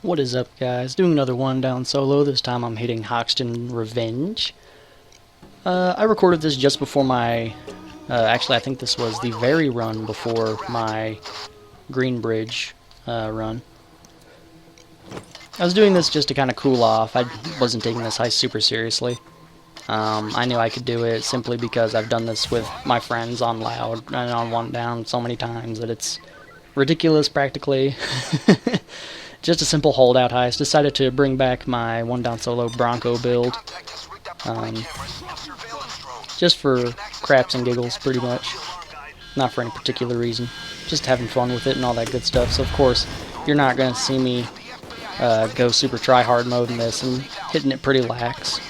What is up, guys? Doing another one down solo. This time I'm hitting Hoxton Revenge. I recorded this just before my... actually, I think this was the very run before my Green Bridge run. I was doing this just to kind of cool off. I wasn't taking this heist super seriously. I knew I could do it simply because I've done this with my friends on Loud and on One Down so many times that it's ridiculous practically. Just a simple holdout heist. Decided to bring back my One Down Solo Bronco build. Just for craps and giggles, pretty much. Not for any particular reason. Just having fun with it and all that good stuff. So of course, you're not going to see me go super try-hard mode in this and hitting it pretty lax.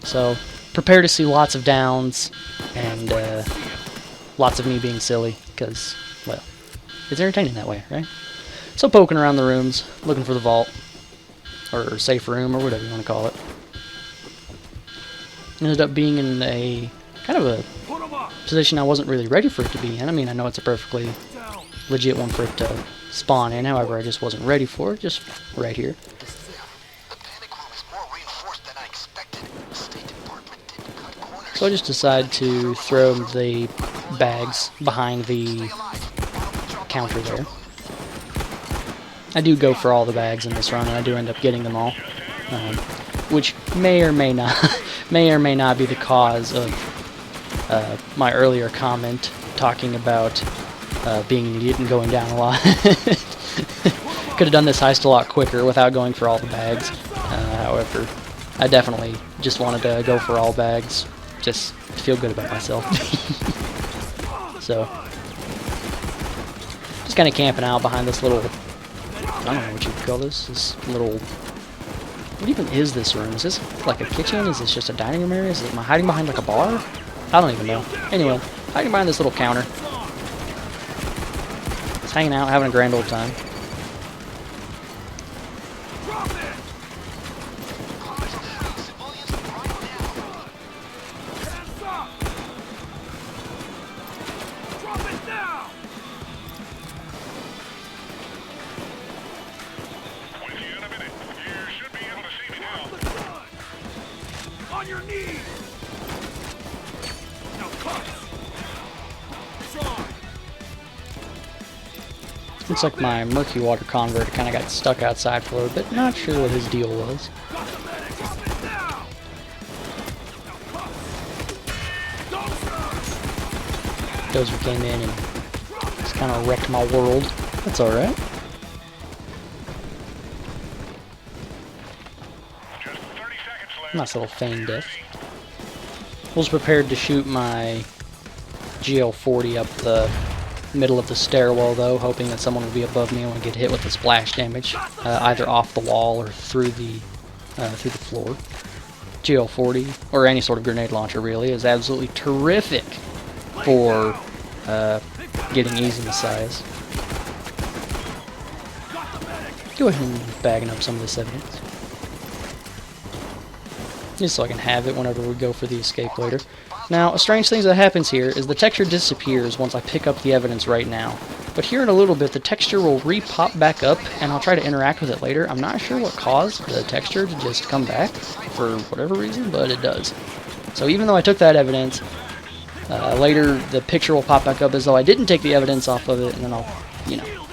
So prepare to see lots of downs and lots of me being silly, because, well, it's entertaining that way, right? So poking around the rooms, looking for the vault, or safe room, or whatever you want to call it. Ended up being in a kind of a position I wasn't really ready for it to be in. I mean, I know it's a perfectly legit one for it to spawn in, however, I just wasn't ready for it, just right here. So I just decided to throw the bags behind the counter there. I do go for all the bags in this run, and I do end up getting them all, which may or may not be the cause of my earlier comment talking about being an idiot and going down a lot. Could have done this heist a lot quicker without going for all the bags. However, I definitely just wanted to go for all bags, just to feel good about myself. So, just kind of camping out behind this little, I don't know what you would call this, little, what even is this room? Is this like a kitchen? Is this just a dining room area? Am I hiding behind like a bar? I don't even know. Anyway, hiding behind this little counter. Just hanging out, having a grand old time. On your knees. Now cut. Looks like my murky water converter kind of got stuck outside for a little bit. Not sure what his deal was. Dozer came in and just kind of wrecked my world. That's alright. Nice little feigned death. Was prepared to shoot my GL40 up the middle of the stairwell, though, hoping that someone would be above me and would get hit with the splash damage, either off the wall or through the floor. GL40, or any sort of grenade launcher, really, is absolutely terrific for getting easy missiles. Go ahead and bagging up some of this evidence. Just so I can have it whenever we go for the escape later. Now, a strange thing that happens here is the texture disappears once I pick up the evidence right now. But here in a little bit, the texture will re-pop back up, and I'll try to interact with it later. I'm not sure what caused the texture to just come back, for whatever reason, but it does. So even though I took that evidence, later the picture will pop back up as though I didn't take the evidence off of it, and then I'll, you know,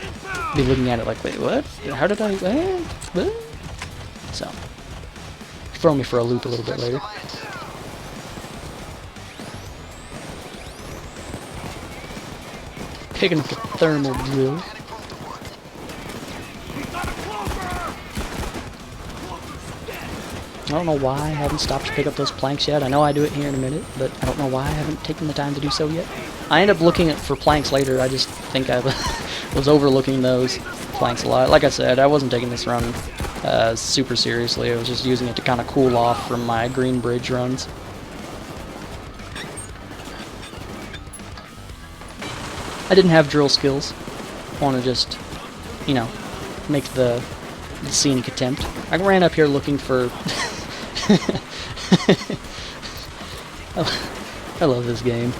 be looking at it like, wait, what? How did I, what? So, throw me for a loop a little bit later. Picking up the thermal drill. I don't know why I haven't stopped to pick up those planks yet. I know I do it here in a minute, but I don't know why I haven't taken the time to do so yet. I end up looking for planks later. I just think I was overlooking those planks a lot. Like I said, I wasn't taking this run super seriously. I was just using it to kind of cool off from my Green Bridge runs. I didn't have drill skills. Want to just, you know, make the scenic attempt. I ran up here looking for... I love this game.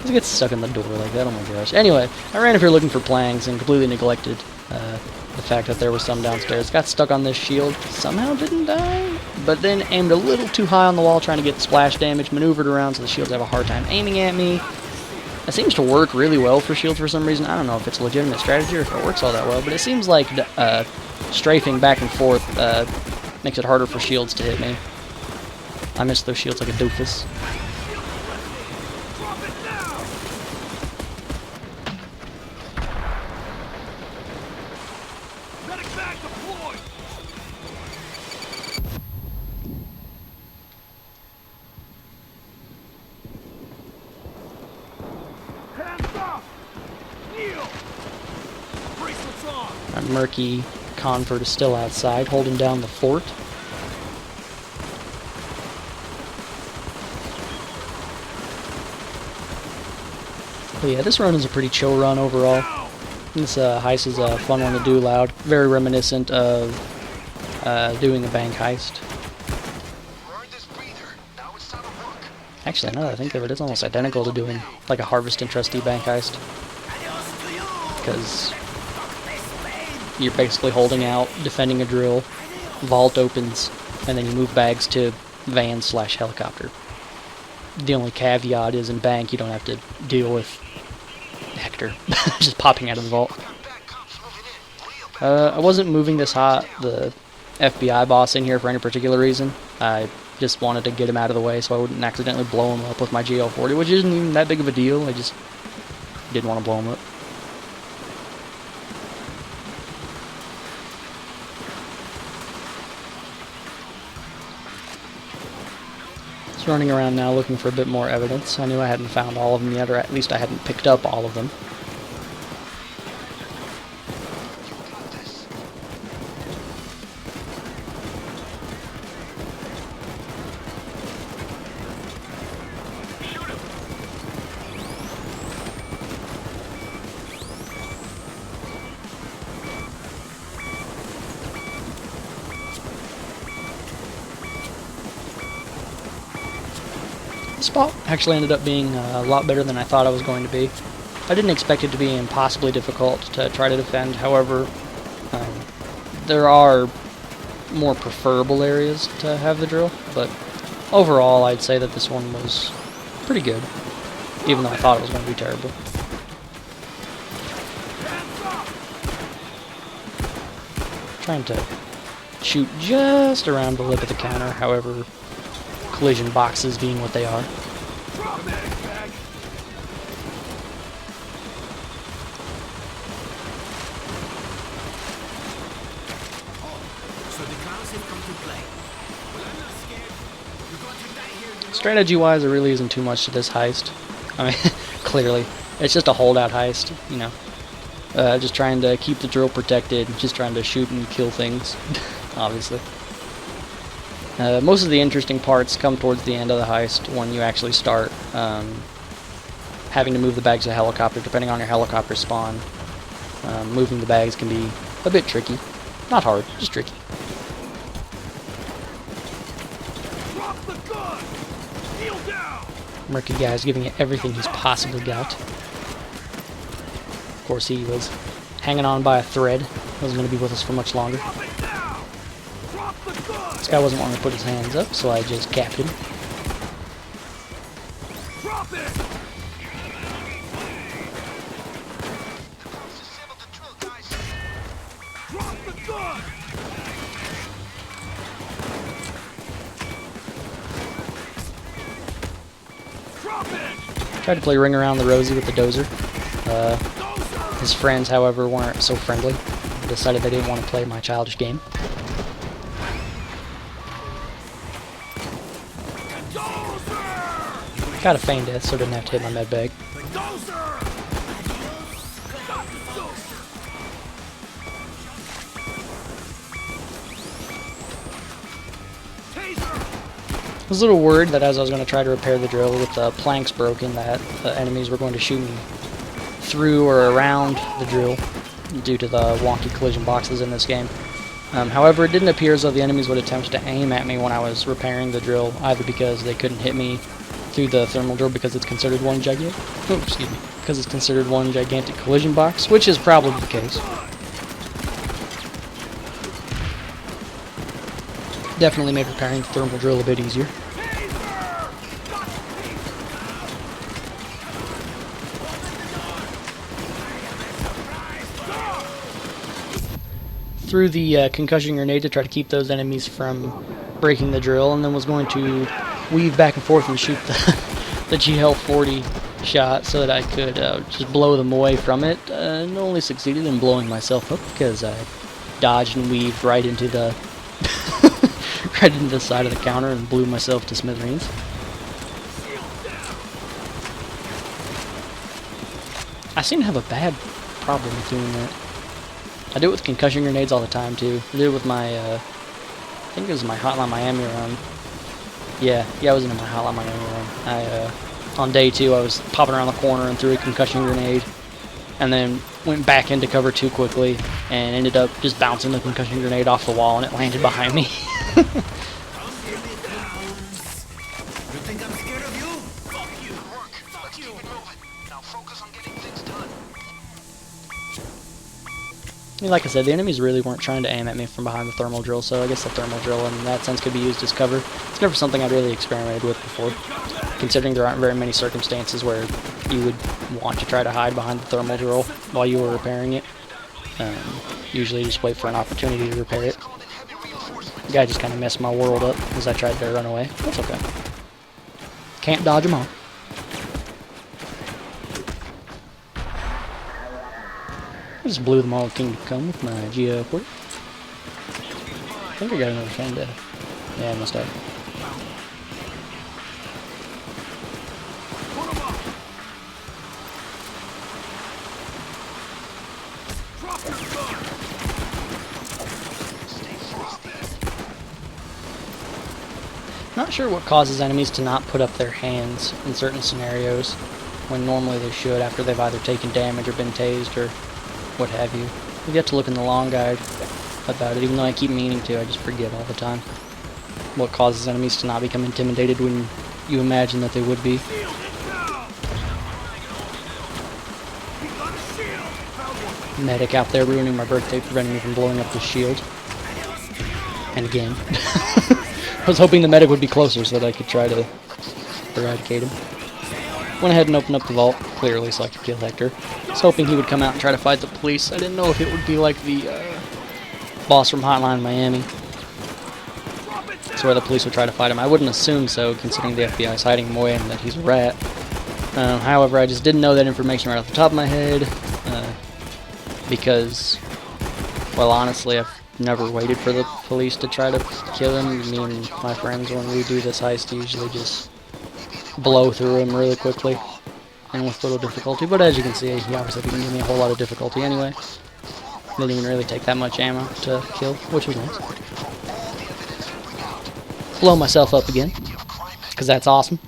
It gets stuck in the door like that, oh my gosh. Anyway, I ran up here looking for planks and completely neglected the fact that there was some downstairs. Got stuck on this shield, somehow didn't die, but then aimed a little too high on the wall trying to get splash damage, maneuvered around so the shields have a hard time aiming at me. It seems to work really well for shields for some reason. I don't know if it's a legitimate strategy or if it works all that well, but it seems like strafing back and forth makes it harder for shields to hit me. I miss those shields like a doofus. Our murky convert is still outside, holding down the fort. But yeah, this run is a pretty chill run overall. This heist is a fun one to do loud. Very reminiscent of doing a bank heist. Actually, now that I think of it, it's almost identical to doing like a harvest and trustee bank heist. Because you're basically holding out, defending a drill, vault opens, and then you move bags to van/helicopter. The only caveat is in bank you don't have to deal with Hector just popping out of the vault. I wasn't moving the FBI boss in here for any particular reason. I just wanted to get him out of the way so I wouldn't accidentally blow him up with my GL40, which isn't even that big of a deal. I just didn't want to blow him up. Just running around now looking for a bit more evidence. I knew I hadn't found all of them yet, or at least I hadn't picked up all of them. This spot actually ended up being a lot better than I thought it was going to be. I didn't expect it to be impossibly difficult to try to defend, however, there are more preferable areas to have the drill, but overall I'd say that this one was pretty good, even though I thought it was going to be terrible. Trying to shoot just around the lip of the counter, however, collision boxes being what they are. Strategy-wise, there really isn't too much to this heist. I mean, clearly, it's just a holdout heist, you know. Just trying to keep the drill protected, just trying to shoot and kill things, obviously. Most of the interesting parts come towards the end of the heist when you actually start having to move the bags to a helicopter, depending on your helicopter spawn. Moving the bags can be a bit tricky. Not hard, just tricky. Murky guy's giving it everything he's possibly got. Of course, he was hanging on by a thread. Wasn't going to be with us for much longer. This guy wasn't wanting to put his hands up, so I just capped him. Tried to play Ring Around the Rosie with the dozer. His friends, however, weren't so friendly. Decided they didn't want to play my childish game. Got a feign death, so didn't have to hit my med bag. I was a little worried that as I was going to try to repair the drill with the planks broken, that the enemies were going to shoot me through or around the drill due to the wonky collision boxes in this game. However, it didn't appear as though the enemies would attempt to aim at me when I was repairing the drill, either because they couldn't hit me through the thermal drill because it's considered one gigantic collision box, which is probably the case. Definitely made repairing the thermal drill a bit easier. Threw the concussion grenade to try to keep those enemies from breaking the drill, and then was going to weave back and forth and shoot the GL40 shot so that I could just blow them away from it, and only succeeded in blowing myself up because I dodged and weaved right into the right into the side of the counter and blew myself to smithereens. I seem to have a bad problem with doing that. I do it with concussion grenades all the time too. I did it with my, I think it was my Hotline Miami run. Yeah, I was in my Hotline Miami run. On day 2, I was popping around the corner and threw a concussion grenade, and then went back into cover too quickly, and ended up just bouncing the concussion grenade off the wall, and it landed behind me. I mean, like I said, the enemies really weren't trying to aim at me from behind the thermal drill, so I guess the thermal drill in that sense could be used as cover. It's never something I'd really experimented with before, considering there aren't very many circumstances where you would want to try to hide behind the thermal drill while you were repairing it. Usually just wait for an opportunity to repair it. The guy just kind of messed my world up as I tried to run away. That's okay. Can't dodge them all. I just blew them all at Kingdom Come with my GL40. I think I got another fan death. Yeah, I must have. Not sure what causes enemies to not put up their hands in certain scenarios when normally they should after they've either taken damage or been tased or what have you. We've got to look in the long guide about it, even though I keep meaning to, I just forget all the time. What causes enemies to not become intimidated when you imagine that they would be. Medic out there ruining my birthday, preventing me from blowing up the shield. And again. I was hoping the medic would be closer so that I could try to eradicate him. Went ahead and opened up the vault, clearly, so I could kill Hector. I was hoping he would come out and try to fight the police. I didn't know if it would be like the boss from Hotline Miami. That's where the police would try to fight him. I wouldn't assume so, considering the FBI is hiding him away and that he's a rat. However, I just didn't know that information right off the top of my head, because, well, honestly, I've never waited for the police to try to kill him. Me and my friends, when we do this heist, usually just blow through him really quickly and with little difficulty. But as you can see, he obviously didn't give me a whole lot of difficulty anyway. Didn't even really take that much ammo to kill, which was nice. Blow myself up again, because that's awesome.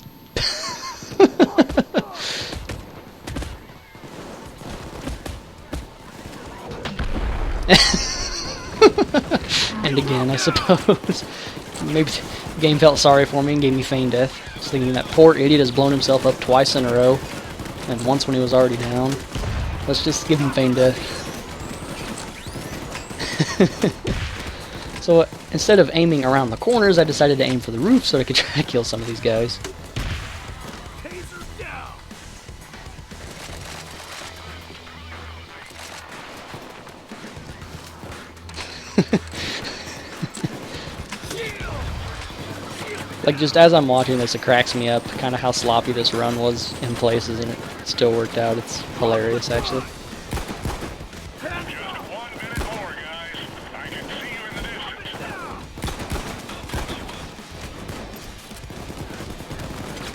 And again, I suppose. Maybe the game felt sorry for me and gave me feign death. I was thinking that poor idiot has blown himself up twice in a row, and once when he was already down. Let's just give him feign death. So instead of aiming around the corners, I decided to aim for the roof so I could try to kill some of these guys. Like, just as I'm watching this, it cracks me up kind of how sloppy this run was in places, and it still worked out. It's hilarious, actually.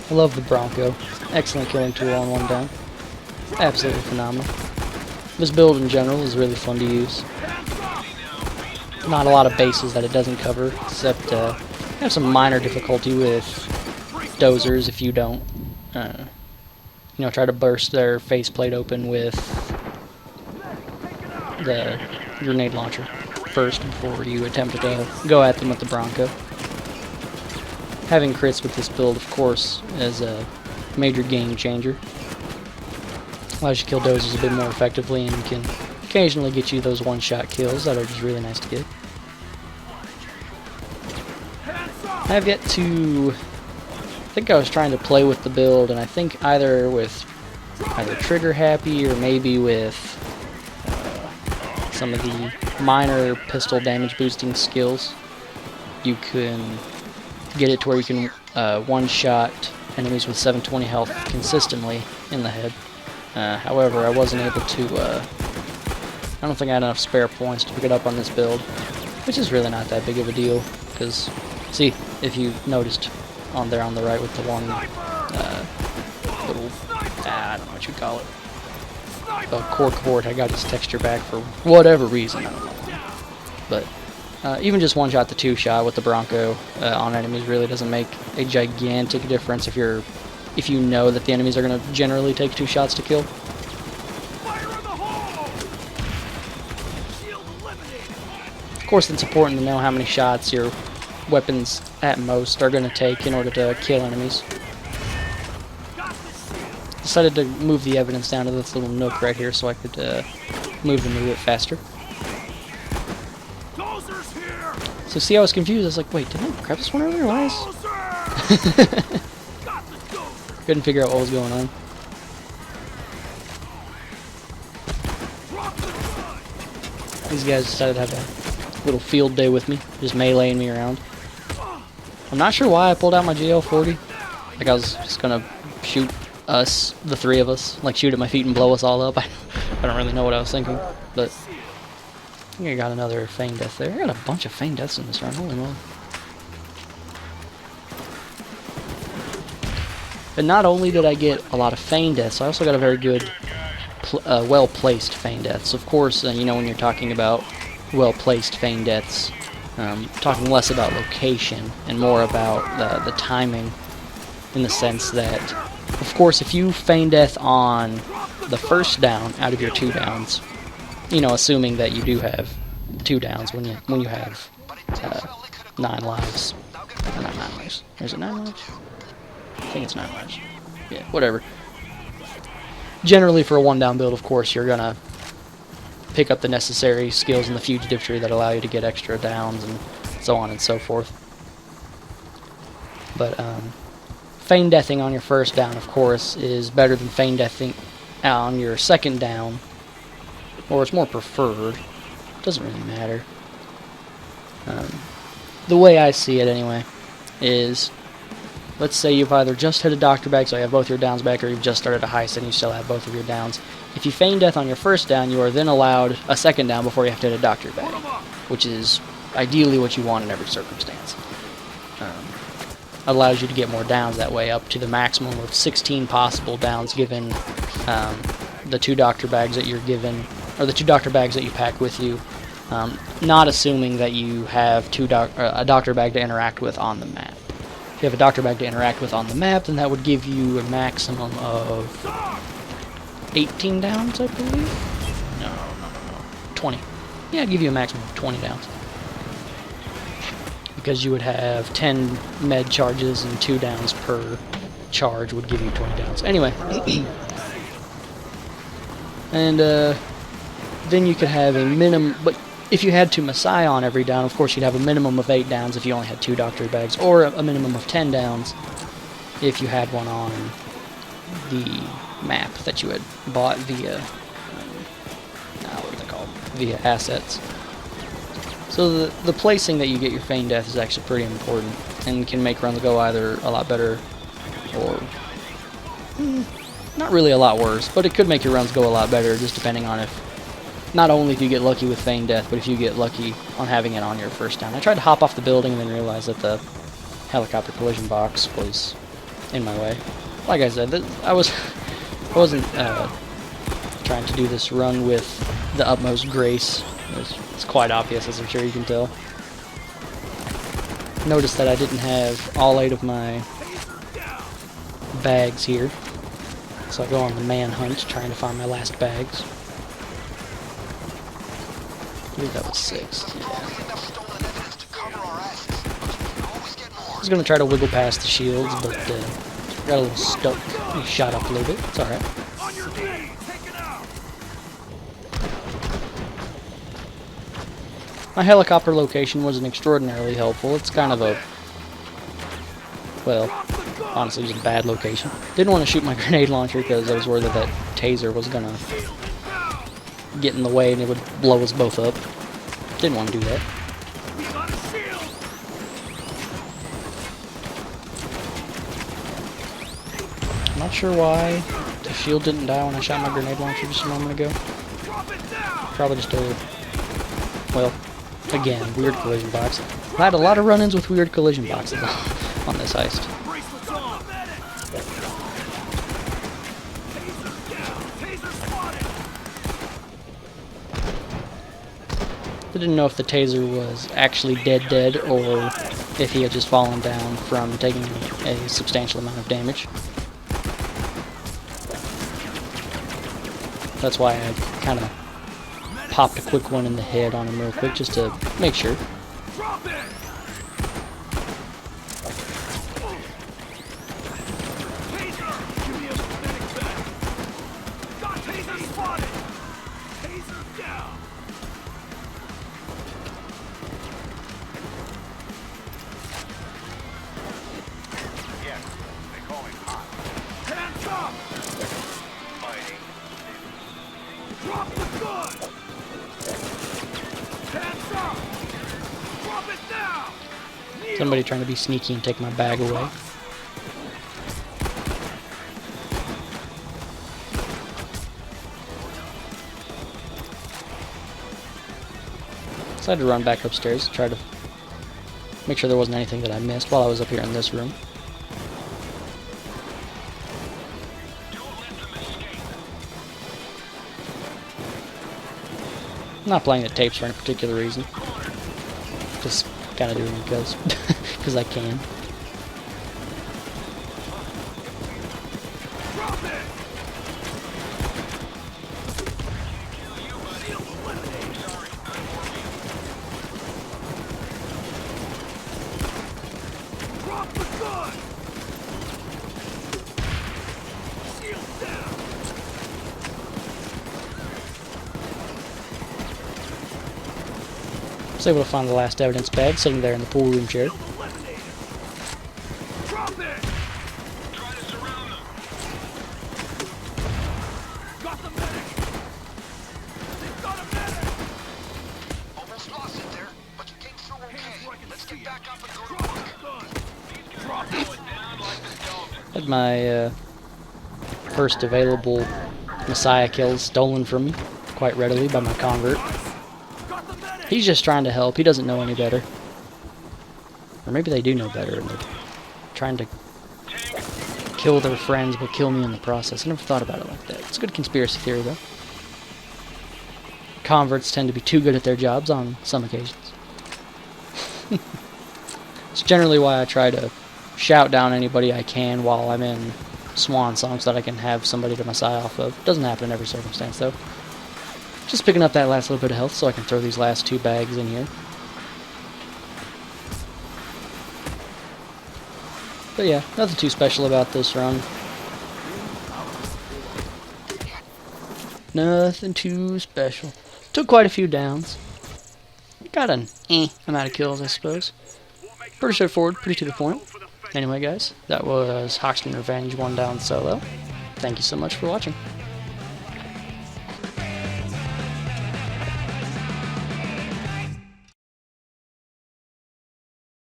I love the Bronco. Excellent killing tool on one down. Absolutely phenomenal. This build in general is really fun to use. Not a lot of bases that it doesn't cover, except have some minor difficulty with dozers if you don't, try to burst their faceplate open with the grenade launcher first before you attempt to go at them with the Bronco. Having crits with this build, of course, is a major game changer. Allows you to kill dozers a bit more effectively and can occasionally get you those one-shot kills that are just really nice to get. I have yet to... I think I was trying to play with the build, and I think either trigger happy or maybe with some of the minor pistol damage boosting skills, you can get it to where you can one-shot enemies with 720 health consistently in the head. However, I wasn't able to... I don't think I had enough spare points to pick it up on this build, which is really not that big of a deal, because, see, if you noticed on there on the right with the one little, I don't know what you call it, cork board, I got its texture back for whatever reason, I don't know. But even just one shot to two shot with the Bronco on enemies really doesn't make a gigantic difference if you know that the enemies are going to generally take two shots to kill. Of course, it's important to know how many shots your weapons at most are going to take in order to kill enemies. Decided to move the evidence down to this little nook right here so I could move them a bit faster. So see, I was confused. I was like, wait, didn't I grab this one earlier? Why is... Couldn't figure out what was going on. These guys decided to have a little field day with me, just meleeing me around. I'm not sure why I pulled out my GL40. Like I was just gonna shoot us, the three of us, like shoot at my feet and blow us all up. I don't really know what I was thinking, but I think I got another feigned death there. I got a bunch of feigned deaths in this round. Holy moly! And not only did I get a lot of feigned deaths, I also got a very good, well-placed feigned deaths. Of course, you know, when you're talking about well-placed feigned deaths, talking less about location and more about the timing, in the sense that, of course, if you feign death on the first down out of your two downs, you know, assuming that you do have two downs when you have 9 lives, or not 9 lives. Is it 9 lives? I think it's 9 lives. Yeah, whatever. Generally, for a one-down build, of course, you're gonna pick up the necessary skills in the fugitive tree that allow you to get extra downs and so on and so forth. But feign deathing on your first down, of course, is better than feign deathing on your second down, or it's more preferred. Doesn't really matter. The way I see it, anyway, is, let's say you've either just hit a doctor bag, so you have both your downs back, or you've just started a heist and you still have both of your downs. If you feign death on your first down, you are then allowed a second down before you have to hit a doctor bag, which is ideally what you want in every circumstance. Allows you to get more downs that way, up to the maximum of 16 possible downs given the 2 doctor bags that you're given, or the 2 doctor bags that you pack with you, not assuming that you have a doctor bag to interact with on the map. If you have a doctor bag to interact with on the map, then that would give you a maximum of 18 downs, I believe? No. 20. Yeah, it'd give you a maximum of 20 downs. Because you would have 10 med charges and 2 downs per charge would give you 20 downs. Anyway. And then you could have a minimum... But if you had 2 Messiah on every down, of course you'd have a minimum of 8 downs if you only had 2 doctor bags, or a minimum of 10 downs if you had one on the map that you had bought via, what are they called? Via assets. So the placing that you get your feign death is actually pretty important, and can make runs go either a lot better, or not really a lot worse, but it could make your runs go a lot better, just depending on if, not only if you get lucky with feign death, but if you get lucky on having it on your first down. I tried to hop off the building and then realized that the helicopter collision box was in my way. Like I said, I wasn't trying to do this run with the utmost grace. It's quite obvious, as I'm sure you can tell. Notice that I didn't have all 8 of my bags here, so I go on the manhunt trying to find my last bags. I believe that was 6. Yeah. I was going to try to wiggle past the shields, but got a little stuck. He shot up a little bit. It's alright. My helicopter location wasn't extraordinarily helpful. It's kind of a Well, honestly, it was a bad location. Didn't want to shoot my grenade launcher because I was worried that that taser was gonna get in the way and it would blow us both up. Didn't want to do that. We got a shield. I'm not sure why the shield didn't die when I shot my grenade launcher just a moment ago. Drop it down. Probably just a, well, again, weird collision box. I had a lot of run-ins with weird collision boxes on this heist. Bracelets on. Taser down. Taser spotted. I didn't know if the taser was actually dead or if he had just fallen down from taking a substantial amount of damage. That's why I kind of popped a quick one in the head on him real quick just to make sure. Drop it. Taser. Give me a medic back. Got taser spotted. Taser down. Yes, they call me hot. Hands up. Fighting. Drop the gun. Hands up. Drop it down. Kneel. Somebody trying to be sneaky and take my bag away. So I had to run back upstairs to try to make sure there wasn't anything that I missed while I was up here in this room. I'm not playing the tapes for any particular reason. Just kind of doing it because I can. Drop it. Shield eliminated. Drop the gun. Shield down. I was able to find the last evidence bag sitting there in the pool room chair. Shield eliminated. Drop it. Try to surround them. Got the medic. They've got a medic. Almost lost it there, but you came through okay. Hands where I can Let's see get it. back up and go to Drop work. the gun. Drop it. Down like the Dolphins. Had my first available Messiah kills stolen from me quite readily by my convert. Got the medic. He's just trying to help. He doesn't know any better. Or maybe they do know better and they're trying to kill their friends but kill me in the process. I never thought about it like that. It's a good conspiracy theory, though. Converts tend to be too good at their jobs on some occasions. It's generally why I try to shout down anybody I can while I'm in swan song so that I can have somebody to Messiah off of. Doesn't happen in every circumstance, though. Just picking up that last little bit of health so I can throw these last 2 bags in here. But yeah, nothing too special about this run. Nothing too special. Took quite a few downs. Got an amount of kills, I suppose. Pretty straightforward, pretty to the point. Anyway, guys, that was Hoxton Revenge 1 down solo. Thank you so much for watching.